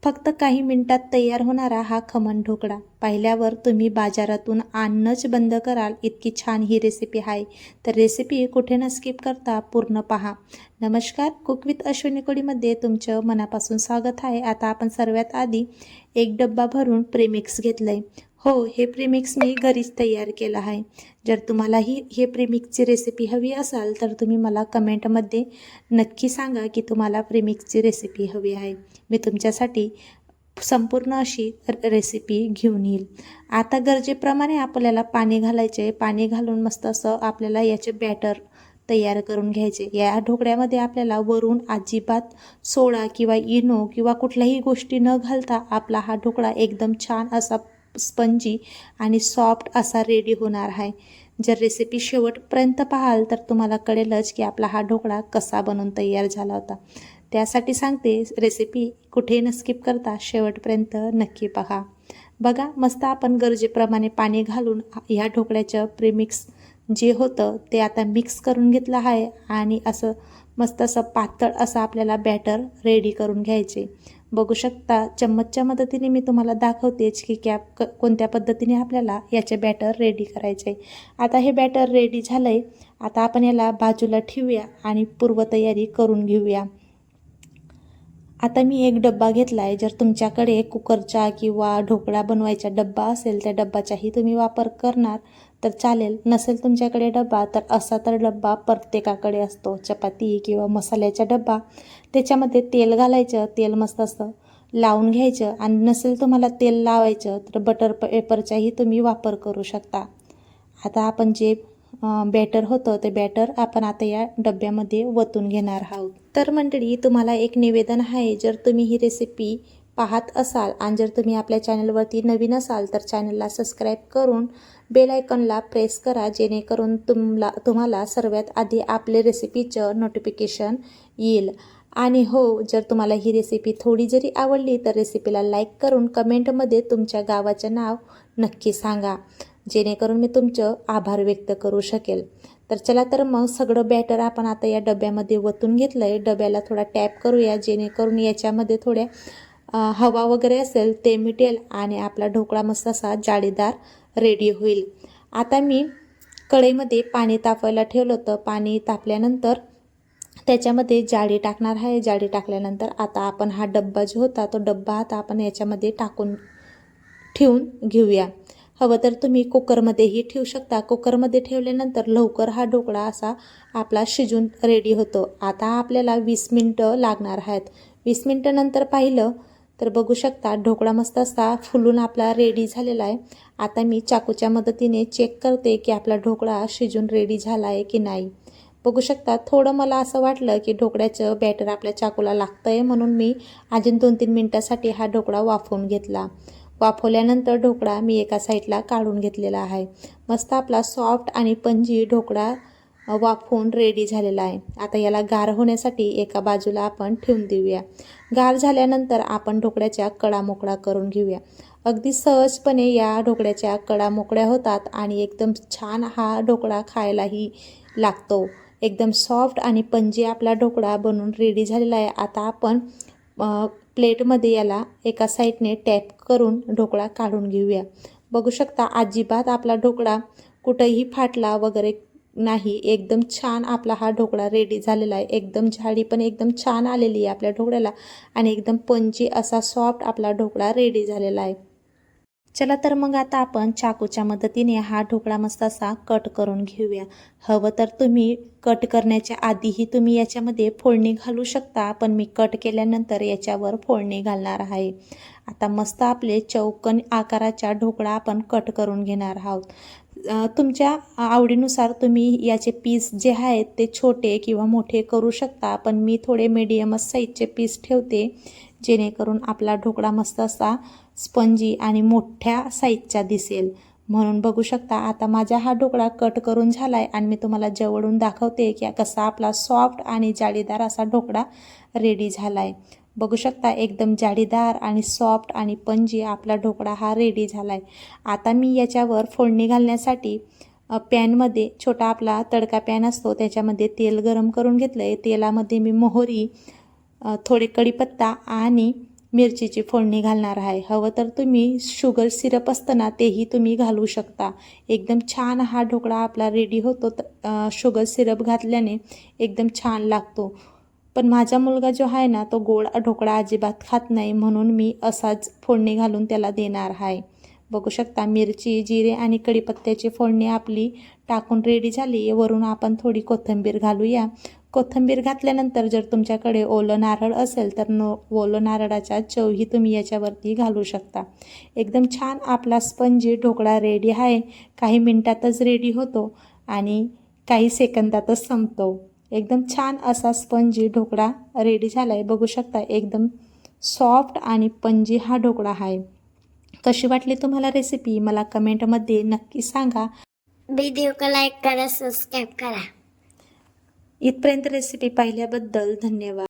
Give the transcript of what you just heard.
फक्त काही मिनिटात तयार होणारा हा खमण ढोकळा पाहिल्यावर तुम्ही बाजारातून आणणंच बंद कराल, इतकी छान ही रेसिपी आहे. तर रेसिपी कुठे न स्किप करता पूर्ण पहा. नमस्कार, कुक विथ अश्विनी कोडीमध्ये तुमचं मनापासून स्वागत आहे. आता आपण सर्वात आधी एक डब्बा भरून प्रेमिक्स घेतलं आहे. हो, हे प्रेमिक्स मी घरीच तयार केलं आहे. जर तुम्हालाही हे प्रेमिक्सची रेसिपी हवी असाल तर तुम्ही मला कमेंटमध्ये नक्की सांगा की तुम्हाला प्रेमिक्सची रेसिपी हवी आहे. मी तुमच्यासाठी संपूर्ण अशी रेसिपी घेऊन येईल. आता गरजेप्रमाणे आपल्याला पाणी घालायचे. पाणी घालून मस्त असं आपल्याला याचे बॅटर तयार करून घ्यायचे. या ढोकळ्यामध्ये आपल्याला वरून अजिबात सोडा किंवा इनो किंवा कुठल्याही गोष्टी न घालता आपला हा ढोकळा एकदम छान असा स्पंजी आणि सॉफ्ट असा रेडी होणार आहे. जर रेसिपी शेवटपर्यंत पाहाल तर तुम्हाला कळेलच की आपला हा ढोकळा कसा बनवून तयार झाला होता. त्यासाठी सांगते, रेसिपी कुठे न स्किप करता शेवटपर्यंत नक्की पहा. बघा, मस्त आपण गरजेप्रमाणे पाणी घालून ह्या ढोकळ्याचं प्रीमिक्स जे होतं ते आता मिक्स करून घेतलं आहे आणि असं मस्त असं पातळ असं आपल्याला बॅटर रेडी करून घ्यायचे. बघू शकता, चम्मचच्या मदतीने मी तुम्हाला दाखवतेच की कोणत्या पद्धतीने आपल्याला याचे बॅटर रेडी करायचे. आता हे बॅटर रेडी झालं आहे. आता आपण याला बाजूला ठेवूया आणि पूर्वतयारी करून घेऊया. आता मी एक डब्बा घेतला आहे. जर तुमच्याकडे कुकरचा किंवा ढोकळा बनवायचा डब्बा असेल त्या डब्बाचाही तुम्ही वापर करणार तर चालेल. नसेल तुमच्याकडे डब्बा तर असा तर डब्बा प्रत्येकाकडे असतो, चपाती किंवा मसाल्याचा डब्बा. त्याच्यामध्ये तेल घालायचं, तेल मस्त असं लावून घ्यायचं आणि नसेल तुम्हाला तेल लावायचं तर बटर पेपरचाही तुम्ही वापर करू शकता. आता आपण जे बॅटर होतं ते बॅटर आपण आता या डब्यामध्ये वतून घेणार आहोत. तर मंडळी, तुम्हाला एक निवेदन आहे, जर तुम्ही ही रेसिपी पाहत असाल आणि जर तुम्ही आपल्या चॅनलवरती नवीन असाल तर चॅनलला सबस्क्राईब करून बेल आयकॉनला प्रेस करा, जेणेकरून तुम्हाला सर्वात आधी आपले रेसिपीचं नोटिफिकेशन येईल. आणि हो, जर तुम्हाला ही रेसिपी थोडी जरी आवडली तर रेसिपीला लाईक करून कमेंटमध्ये तुमच्या गावाचं नाव नक्की सांगा, जेणेकरून मी तुमचं आभार व्यक्त करू शकेल. तर चला, तर मग सगळं बॅटर आपण आता या डब्यामध्ये वतून घेतलं आहे. डब्याला थोडा टॅप करूया, जेणेकरून याच्यामध्ये थोड्या हवा वगैरे असेल ते मिटेल आणि आपला ढोकळा मस्त असा जाळीदार रेडी होईल. आता मी कढईमध्ये पाणी तापवायला ठेवलं होतं. पाणी तापल्यानंतर त्याच्यामध्ये जाळी टाकणार आहे. जाळी टाकल्यानंतर आता आपण हा डब्बा जो होता तो डब्बा आता आपण याच्यामध्ये टाकून ठेवून घेऊया. हवं तर तुम्ही कुकरमध्येही ठेवू शकता. कुकरमध्ये ठेवल्यानंतर लवकर हा ढोकळा असा आपला शिजून रेडी होतो. आता आपल्याला 20 मिनटं लागणार आहेत. 20 मिनटं नंतर पाहिलं तर बघू शकता ढोकळा मस्त असा फुलून आपला रेडी झालेला आहे. आता मी चाकूच्या मदतीने चेक करते की आपला ढोकळा शिजून रेडी झाला आहे की नाही. बघू शकता, थोडं मला असं वाटलं की ढोकळ्याचं बॅटर आपल्या चाकूला लागतं आहे, म्हणून मी अजून 2-3 मिनटासाठी हा ढोकळा वाफवून घेतला. वाफवल्यानंतर ढोकळा मी एका साईडला काढून घेतलेला आहे. मस्त आपला सॉफ्ट आणि पंजी ढोकळा वाफवून रेडी झालेला आहे. आता याला गार होण्यासाठी एका बाजूला आपण ठेवून देऊया. गार झाल्यानंतर आपण ढोकळ्याच्या कडा मोकळा करून घेऊया. अगदी सहजपणे या ढोकळ्याच्या कडा मोकळ्या होतात आणि एकदम छान हा ढोकळा खायलाही लागतो. एकदम सॉफ्ट आणि पंजी आपला ढोकळा बनवून रेडी झालेला आहे. आता आपण प्लेटमध्ये याला एका साईडने टॅप करून ढोकळा काढून घेऊया. बघू शकता, अजिबात आपला ढोकळा कुठंही फाटला वगैरे नाही. एकदम छान आपला हा ढोकळा रेडी झालेला आहे. एकदम झाडी पण एकदम छान आलेली आहे आपल्या ढोकळ्याला आणि एकदम पंची असा सॉफ्ट आपला ढोकळा रेडी झालेला आहे. चला, तर मग आता आपण चाकूच्या मदतीने हा ढोकळा मस्त असा कट करून घेऊया. हवं तर तुम्ही कट करण्याच्या आधीही तुम्ही याच्यामध्ये फोडणी घालू शकता, पण मी कट केल्यानंतर याच्यावर फोडणी घालणार आहे. आता मस्त आपले चौकोन आकाराचा ढोकळा आपण कट करून घेणार आहोत. तुमच्या आवडीनुसार तुम्ही याचे पीस जे आहेत ते छोटे किंवा मोठे करू शकता, पण मी थोडे मीडियमच साईजचे पीस ठेवते, जेणेकरून आपला ढोकळा मस्त असा स्पंजी आणि मोठ्या साईजचा दिसेल. म्हणून बघू शकता, आता माझा हा ढोकळा कट करून झाला आहे आणि मी तुम्हाला जवळून दाखवते की कसा आपला सॉफ्ट आणि जाळीदार असा ढोकळा रेडी झाला आहे. बघू शकता, एकदम जाळीदार आणि सॉफ्ट आणि पंजी आपला ढोकळा हा रेडी झाला आहे. आता मी याच्यावर फोडणी घालण्यासाठी पॅनमध्ये छोटा आपला तडका पॅन असतो त्याच्यामध्ये तेल गरम करून घेतलं आहे. तेलामध्ये मी मोहरी, थोडे कढीपत्ता आणि मिरचीची फोडणी घालणार आहे. हवं तर तुम्ही शुगर सिरप असतं ना तेही तुम्ही घालू शकता. एकदम छान हा ढोकळा आपला रेडी होतो. शुगर सिरप घातल्याने एकदम छान लागतो. पण माझा मुलगा जो आहे ना तो गोड ढोकळा अजिबात खात नाही, म्हणून मी असाच फोडणी घालून त्याला देणार आहे. बघू शकता मिरची, जिरे आणि कढीपत्त्याची फोडणी आपली टाकून रेडी झाली. वरून आपण थोडी कोथिंबीर घालूया. कोथिंबीर घातल्यानंतर जर तुमच्याकडे ओलं नारळ असेल तर ओलं नारळाचा चवही तुम्ही याच्यावरती घालू शकता. एकदम छान आपला स्पंजी ढोकळा रेडी आहे. काही मिनटातच रेडी होतो आणि काही सेकंदातच संपतो. एकदम छान असा स्पंजी ढोकळा रेडी झाला आहे. बघू शकता एकदम सॉफ्ट आणि पंजी हा ढोकळा आहे. कशी वाटली तुम्हाला रेसिपी मला कमेंटमध्ये नक्की सांगा. व्हिडिओ को लाईक करा, सबस्क्राईब करा. इथपर्यंत रेसिपी पाहिल्याबद्दल धन्यवाद.